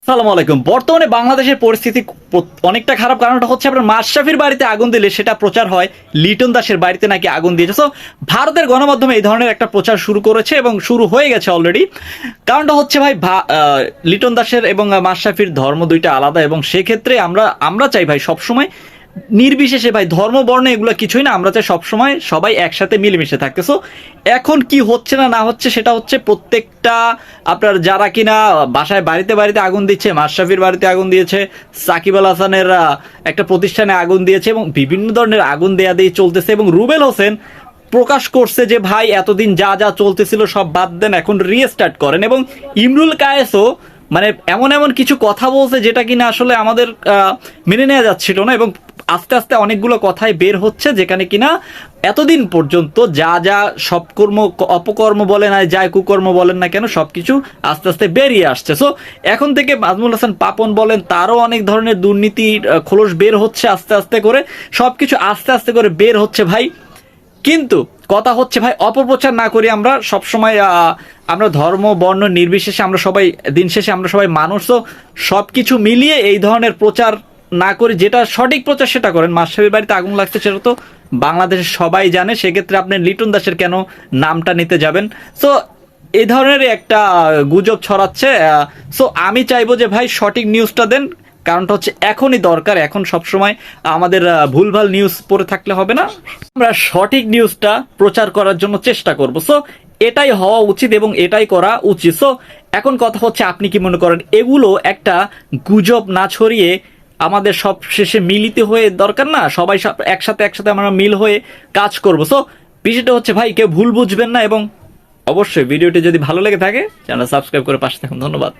সালাম আলাইকুম। বর্তমানে বাংলাদেশের পরিস্থিতি অনেকটা খারাপ। কারণটা হচ্ছে আপনার মাশরাফির বাড়িতে আগুন দিলে সেটা প্রচার হয় লিটন দাসের বাড়িতে নাকি আগুন দিয়েছে। সো ভারতের গণমাধ্যমে এই ধরনের একটা প্রচার শুরু করেছে এবং শুরু হয়ে গেছে অলরেডি। কারণটা হচ্ছে ভাই লিটন দাসের এবং মাশরাফির ধর্ম দুইটা আলাদা, এবং সেক্ষেত্রে আমরা চাই ভাই সবসময় নির্বিশেষে ভাই ধর্ম বর্ণ এগুলো কিছুই না, আমরা চাই সবসময় সবাই একসাথে মিলেমিশে থাকতে। সো এখন কি হচ্ছে না না হচ্ছে সেটা হচ্ছে প্রত্যেকটা আপনার যারা কিনা বাসায় বাড়িতে বাড়িতে আগুন দিচ্ছে, মাশরাফির বাড়িতে আগুন দিয়েছে, সাকিব আল হাসানের একটা প্রতিষ্ঠানে আগুন দিয়েছে, এবং বিভিন্ন ধরনের আগুন দেয়া দিয়ে চলতেছে। এবং রুবেল হোসেন প্রকাশ করছে যে ভাই এতদিন যা যা চলতেছিল সব বাদ দেন, এখন রিস্টার্ট করেন। এবং ইমরুল কায়েসও মানে এমন এমন কিছু কথা বলছে যেটা কিনা আসলে আমাদের মেনে নেওয়া যাচ্ছিল না, এবং আস্তে আস্তে অনেকগুলো কথাই বের হচ্ছে যেখানে কিনা এতদিন পর্যন্ত যা যা সব কর্ম অপকর্ম বলেন আর যা কুকর্ম বলেন না কেন সবকিছু আস্তে আস্তে বেরিয়ে আসছে। সো এখন থেকে নাজমুল হাসান পাপন বলেন, তারও অনেক ধরনের দুর্নীতির খোলস বের হচ্ছে আস্তে আস্তে করে, সবকিছু আস্তে আস্তে করে বের হচ্ছে ভাই। কিন্তু কথা হচ্ছে ভাই অপপ্রচার না করি আমরা সবসময়। আমরা ধর্ম বর্ণ নির্বিশেষে আমরা সবাই দিন শেষে আমরা সবাই মানুষ। তো সব কিছু মিলিয়ে এই ধরনের প্রচার না করি, যেটা সঠিক প্রচার সেটা করেন। মাশরাফির বাড়িতে আগুন লাগছে সেটা তো বাংলাদেশের সবাই জানে, সেক্ষেত্রে আপনি লিটন দাসের কেন নামটা নিতে যাবেন? সো এই ধরনের একটা গুজব ছড়াচ্ছে। সো আমি চাইবো যে ভাই সঠিক নিউজটা দেন, কারণটা হচ্ছে এখনই দরকার। এখন সবসময় আমাদের ভুলভাল নিউজ পড়ে থাকলে হবে না, আমরা সঠিক নিউজটা প্রচার করার জন্য চেষ্টা করব। সো এটাই হওয়া উচিত এবং এটাই করা উচিত। সো এখন কথা হচ্ছে আপনি কি মনে করেন এগুলো একটা গুজব না ছড়িয়ে আমাদের সব শেষে মিলিত হয়ে দরকার না, সবাই একসাথে একসাথে আমরা মিল হয়ে কাজ করব। সো বিষয়টা হচ্ছে ভাই কেউ ভুল বুঝবেন না, এবং অবশ্যই ভিডিওটি যদি ভালো লেগে থাকে চ্যানেল সাবস্ক্রাইব করে পাশে থাকুন। ধন্যবাদ।